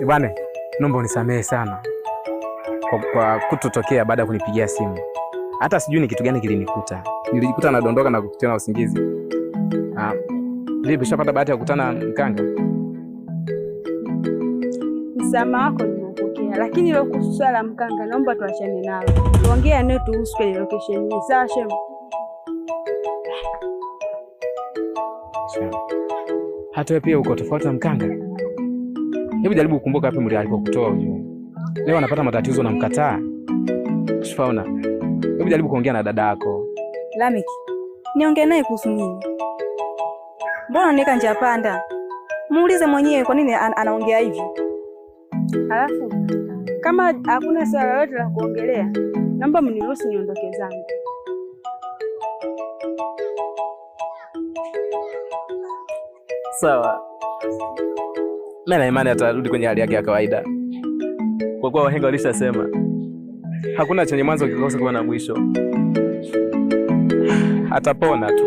Bwana, naomba unisamehe sana kwa kutotokea baada ya kunipigia simu. Hata sijui ni kitu gani kilinikuta. Nilijikuta nadondoka na kukutia na usingizi. Vipi, ushapata bahati ya kukutana mkanga? Msamaha wako nimepokea, lakini ile kuhusu swala la mkanga naomba tuachane nalo. Tuongee naye tuhusu ile location hii. Sawa shemu? Hata wewe pia uko tofauti na mkanga. Hebu jaribu kukumbuka wapi mli alipokutoa ujue. Leo anapata matatizo na mkataa. Shifaona. Hebu jaribu kuongea na dada yako. Lameki, niongee naye kuhusu nini? Mbona unanika njia panda? Muulize mwenyewe kwa nini anaongea hivyo. Halafu kama hakuna swala lolote la kuongelea, naomba mniruhusu niondoke zangu. Sawa. Mimi na imani atarudi kwenye hali yake ya kawaida. Kwa kuwa wahenga walishasema hakuna chenye mwanzo kikosa kuwa na mwisho. Atapona tu.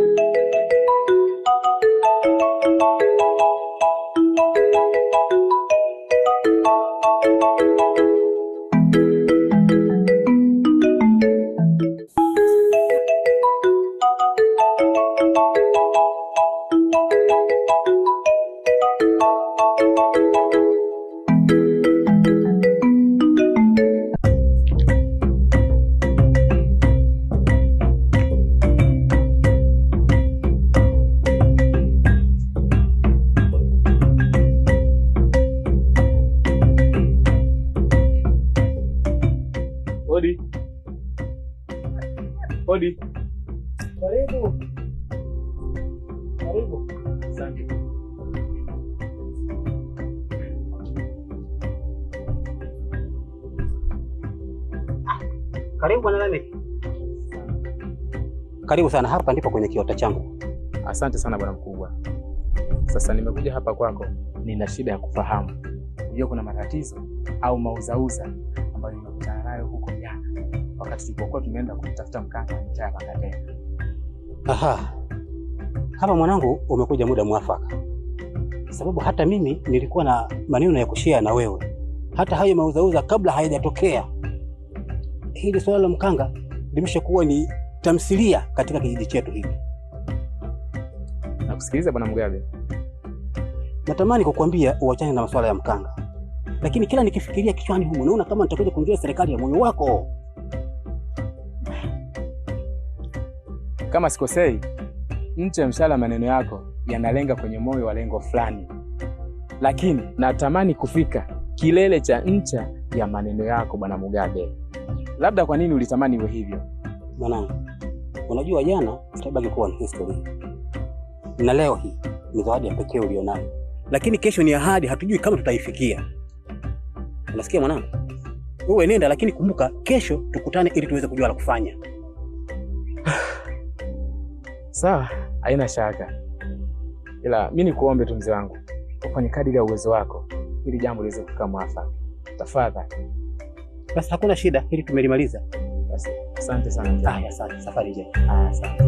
Hodi. Karibu. Karibu. Asante. Karibu bwana Lameki. Karibu sana, hapa ndipo kwenye kiota changu. Asante sana bwana mkubwa. Sasa nimekuja hapa kwako, nina shida ya kufahamu. Unajua kuna matatizo au mauzauza ambayo nimekutana nayo huko jana wakati tulipokuwa tumeenda kutafuta mkanga mtaa ya Pakatena. Aha. Hapa mwanangu umekuja muda mwafaka. Sababu hata mimi nilikuwa na maneno ya kushare na wewe. Hata hayo mauzauza kabla hayajatokea. Hili swala la mkanga limeshakuwa ni tamthilia katika kijiji chetu hiki. Nakusikiliza bwana Mugabe. Natamani kukuambia uachane na masuala ya mkanga. Lakini kila nikifikiria kichwani humu naona kama nitakuja kuingia serikali ya moyo wako. Kama sikosei, nje mshala maneno yako yanalenga kwenye moyo wa lengo fulani. Lakini natamani kufika kilele cha ncha ya maneno yako bwana Mugabe. Labda kwa nini ulitamani iwe hivyo? Mwanangu, unajua jana itabaki kuwa ni history. Na leo hii ni zawadi ya pekee ulionayo. Lakini kesho ni ahadi, hatujui kama tutaifikia. Unasikia mwanangu? Wewe nenda, lakini kumbuka kesho tukutane ili tuweze kujua la kufanya. Sawa, haina shaka. Ila mimi nikuombe tu mzee wangu, ufanye kadiri ya uwezo wako ili jambo liweze kufika mwafaka. Tafadhali. Basi hakuna shida, hili tumelimaliza. Basi asante sana. Asante. Safari njema. Asante.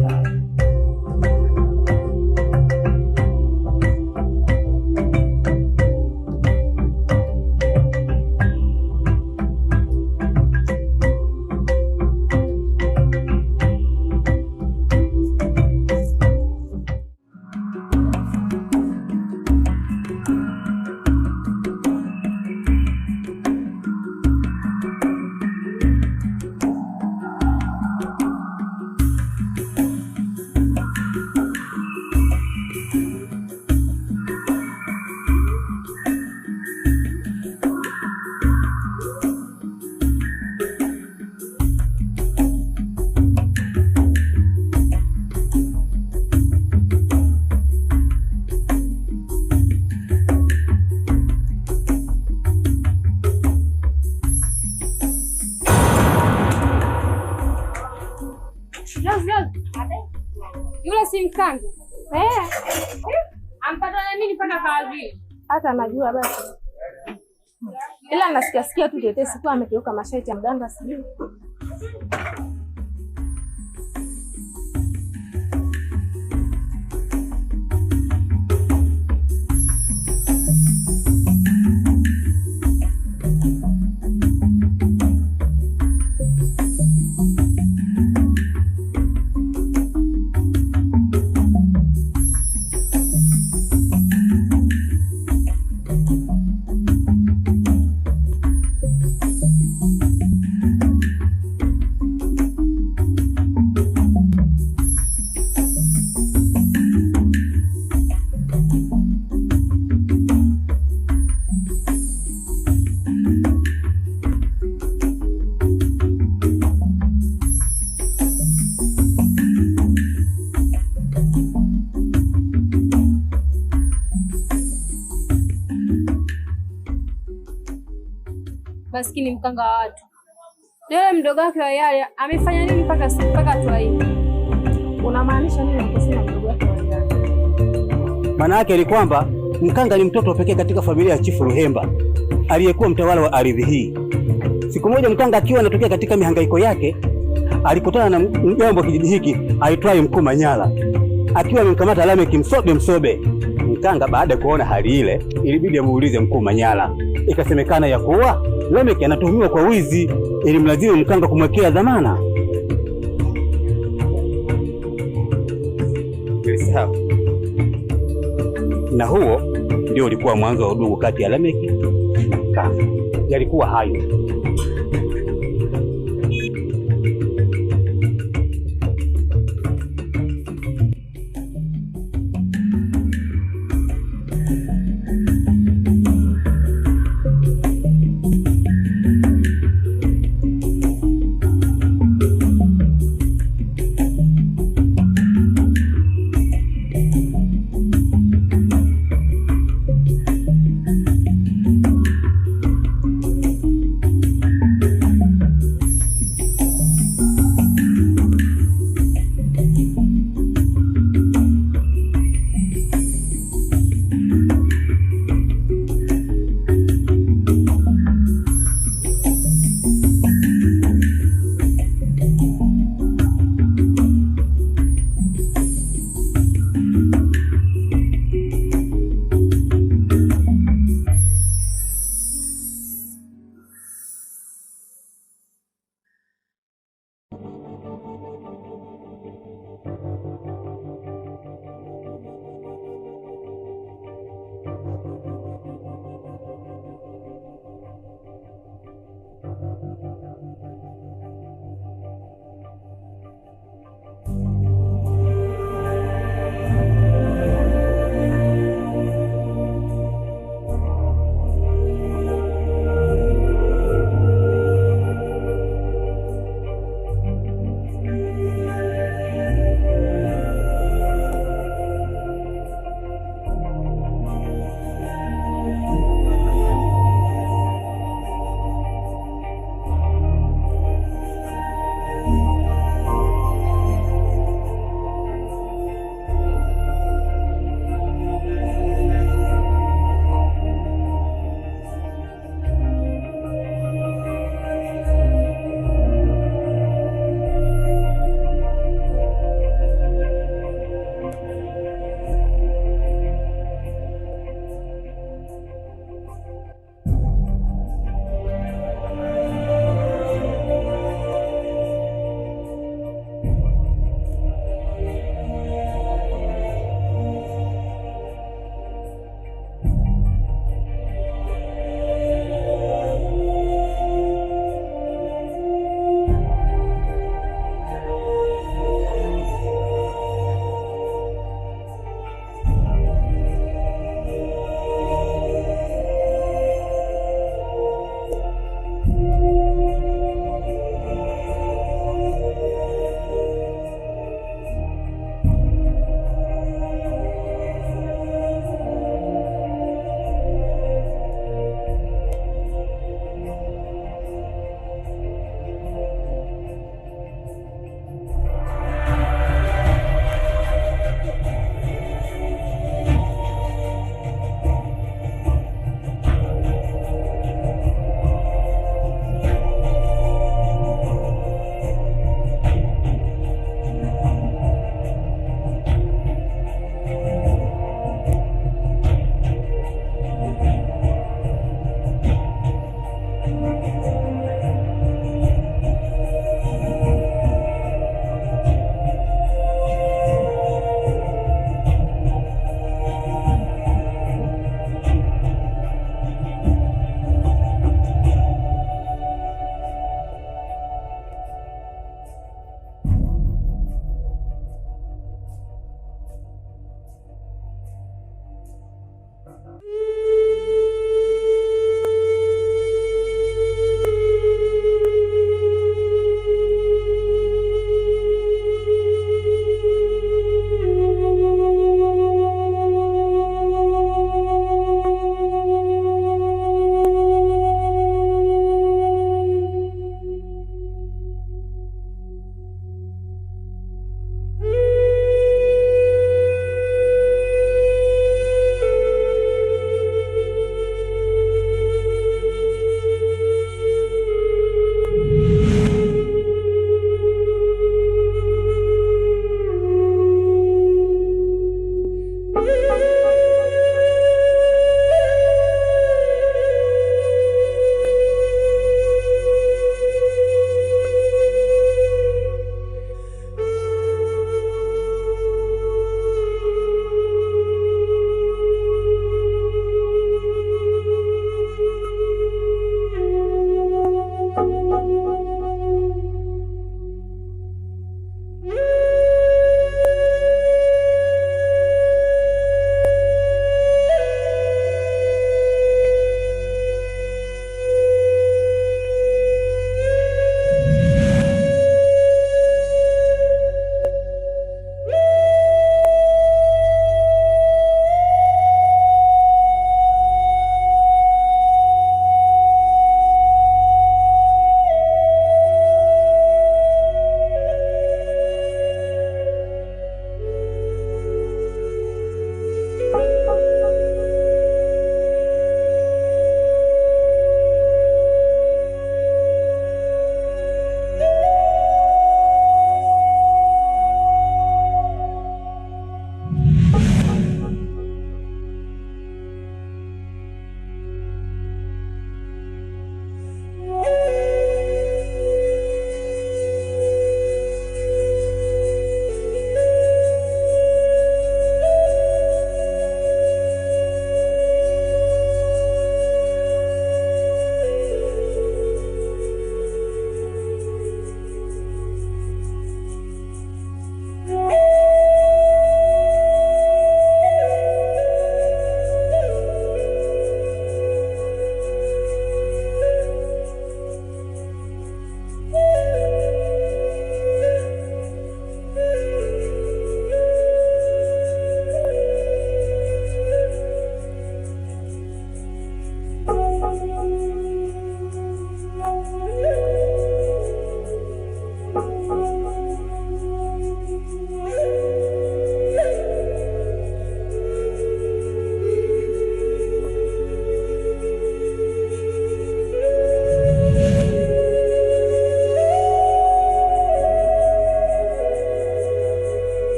Yule si mkanga. Ampata na nini mpaka kazi? Hata najua basi. Ila nasikia tu tetesi tu amekeuka masharti ya mganga sijui. Maskini mkanga wa watu. Yule mdogo wake wa Yale amefanya nini mpaka hatua hii? Unamaanisha nini ukisema mdogo wake wa Yale? Maana yake ni kwamba mkanga ni mtoto pekee katika familia ya Chifu Luhemba aliyekuwa mtawala wa ardhi hii. Siku moja mkanga akiwa anatokea katika mihangaiko yake alikutana na mjomba wa kijiji hiki aitwaye Mkuu Manyala akiwa amemkamata Lameki msobe. Mkanga baada ya kuona hali ile ilibidi amuulize Mkuu Manyala. Ikasemekana ya kuwa Lameki anatuhumiwa kwa wizi, ili mlazimu mkanga kumwekea dhamana. Sawa. Na huo ndio ulikuwa mwanzo wa udugu kati ya Lameki na mkanga. Yalikuwa hayo.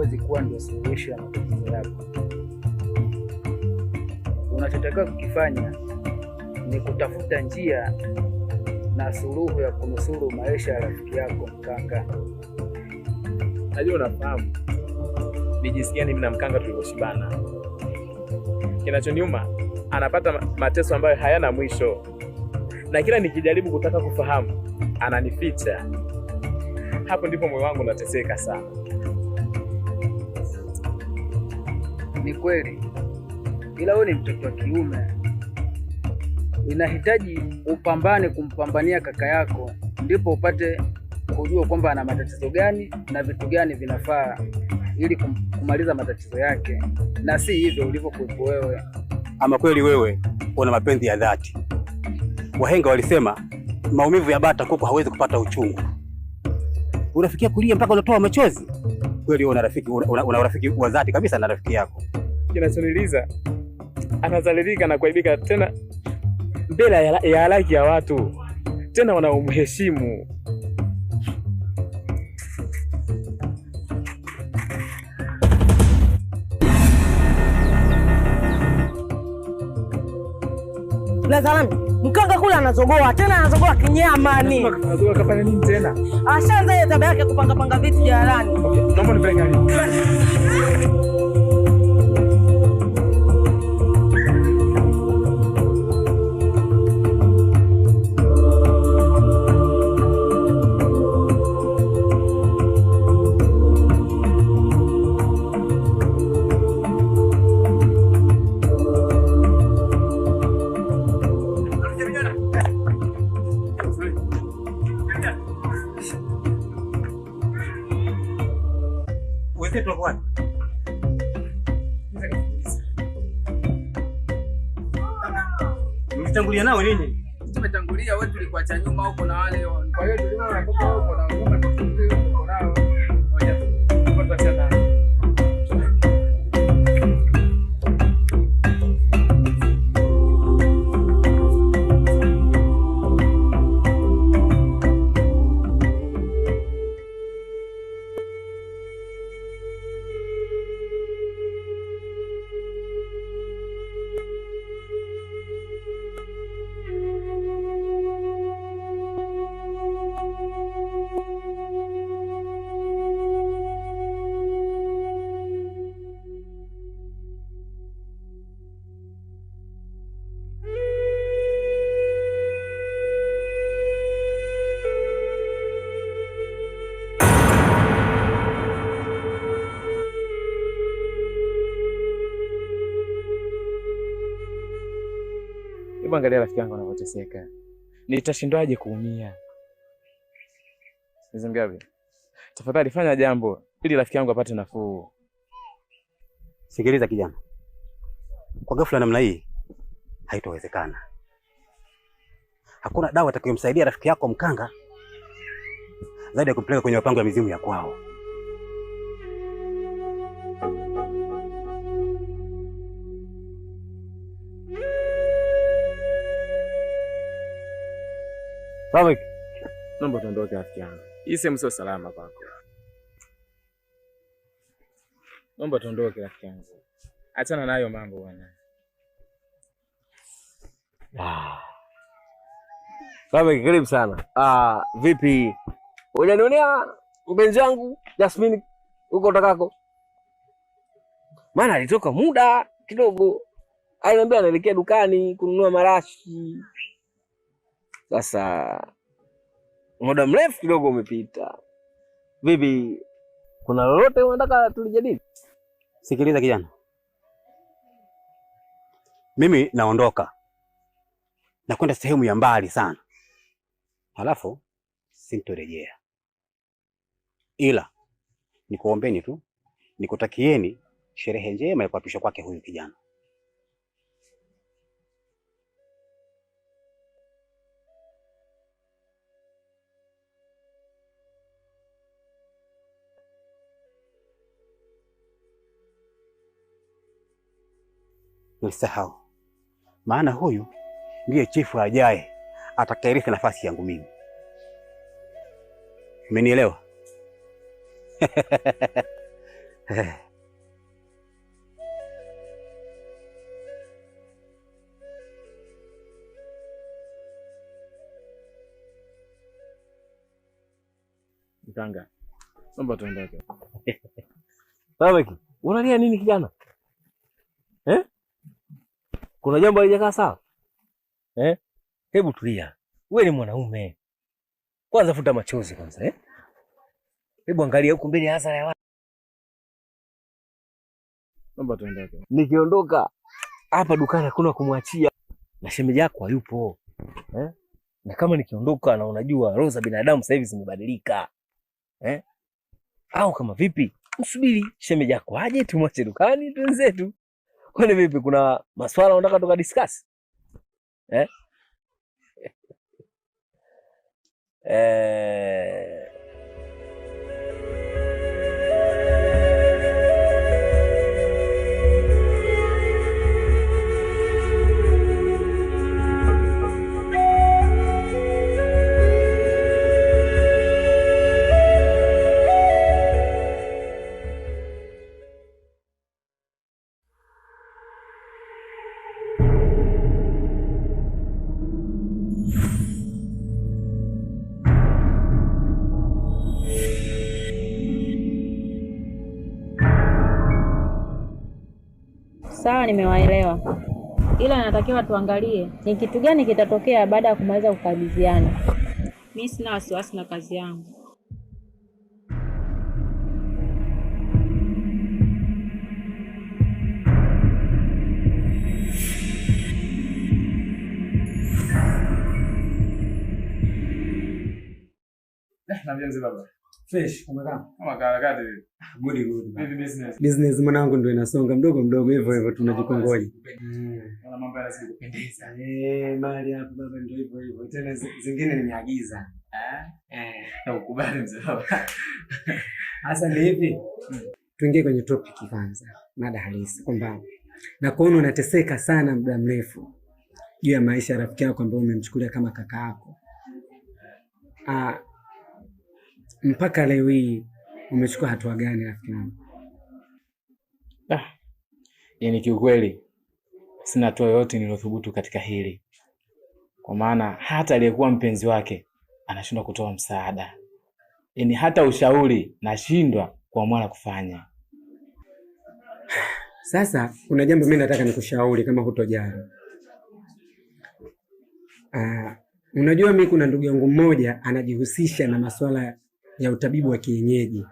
haiwezi kuwa ndio suluhisho ya matatizo yako. Unachotakiwa kukifanya ni kutafuta njia na suluhu ya kunusuru maisha ya rafiki yako Mkanga. Najua unafahamu ni jinsi gani mimi na Mkanga tulivyoshibana. Kinachoniuma, anapata mateso ambayo hayana mwisho, na kila nikijaribu kutaka kufahamu ananificha. Hapo ndipo moyo wangu unateseka sana. Ni kweli, ila wewe ni mtoto wa kiume, inahitaji upambane kumpambania kaka yako, ndipo upate kujua kwamba ana matatizo gani na vitu gani vinafaa ili kumaliza matatizo yake, na si hivyo ulivyokuwepo wewe. Ama kweli wewe una mapenzi ya dhati. Wahenga walisema maumivu ya bata kuku hawezi kupata uchungu. Unafikia kulia mpaka unatoa machozi. Kweli wewe una urafiki wa dhati kabisa na rafiki yako. Kinachoniliza, anazalilika na kuaibika tena mbele ya halaiki ya watu, tena wanaomheshimu. Na salami, Mkanga kule anazogoa, tena anazogoa kinyamani. Anazogoa kafanya nini tena? Ashaanza ile tabia yake kupanga vitu jalalani. Okay, naomba nipeleke hali. Mlitangulia nao nini? Tumetangulia, wewe tulikuacha nyuma huko na wale. Kwa hiyo tuliona huko na nyuma tuko nao. Ngoja tupatane. Hebu angalia rafiki yangu anavyoteseka. Nitashindwaje kuumia? Nizingapi? Tafadhali fanya jambo ili rafiki yangu apate nafuu. Sikiliza kijana. Kwa ghafla namna hii haitowezekana. Hakuna dawa itakayomsaidia rafiki yako Mkanga zaidi ya kumpeleka kwenye mapango ya mizimu ya kwao. Baba, naomba tuondoke rafiki yangu. Hii sehemu sio salama kwako. Naomba tuondoke rafiki yangu. Achana nayo mambo bwana. Baba, karibu sana. Vipi? Unanionea mpenzi wangu Jasmine huko utakako? Maana alitoka muda kidogo. Aliniambia anaelekea dukani kununua marashi. Sasa muda mrefu kidogo umepita. Vipi? Kuna lolote unataka tulijadili? Sikiliza kijana. Mimi naondoka. Na kwenda sehemu ya mbali sana. Halafu sintorejea. Ila nikuombeni tu, nikutakieni sherehe njema ya kuapishwa kwake huyu kijana. Nilisahau. Maana huyu ndiye chifu ajaye atakayerithi nafasi yangu mimi. Umenielewa? Mganga, naomba tuondoke. Baba, unalia nini kijana? Kuna jambo halijakaa sawa? Hebu tulia. Wewe ni mwanaume. Kwanza futa machozi kwanza, Hebu angalia huko mbele hasara ya watu. Naomba tuondoke. Nikiondoka hapa dukani hakuna kumwachia. Na shemeji yako hayupo. Na kama nikiondoka na unajua roho za binadamu sasa hivi zimebadilika. Au kama vipi? Msubiri shemeji yako aje tumwache dukani tuenzetu. Kwani vipi, kuna maswala unataka tukadiscuss? Sawa, nimewaelewa, ila natakiwa tuangalie ni kitu gani kitatokea baada ya kumaliza kukabidhiana. Mimi sina wasiwasi na kazi yangu. Na mzee baba. Fresh, umekaa? Kama karakati. Good. Vipi business? Business mwanangu ndio inasonga mdogo mdogo hivyo tunajikongoja. Kuna mambo yanazidi kupendeza. Mali hapa baba ndio hivyo. Tena zingine nimeagiza. Na ukubali mzee baba. Sasa ni hivi. Tuingie kwenye topic kwanza. Mada halisi kwamba na kuona unateseka sana muda mrefu juu ya maisha ya rafiki yako ambaye umemchukulia kama kaka yako. Mpaka leo hii umechukua hatua gani rafiki yangu? Yaani kiukweli sina hatua yoyote nilothubutu katika hili. Kwa maana hata aliyekuwa mpenzi wake anashindwa kutoa msaada. Yaani hata ushauri nashindwa kuamua kufanya. Sasa kuna jambo mimi nataka nikushauri kama hutojali. Unajua mimi kuna ndugu yangu mmoja anajihusisha na masuala ya utabibu wa kienyeji.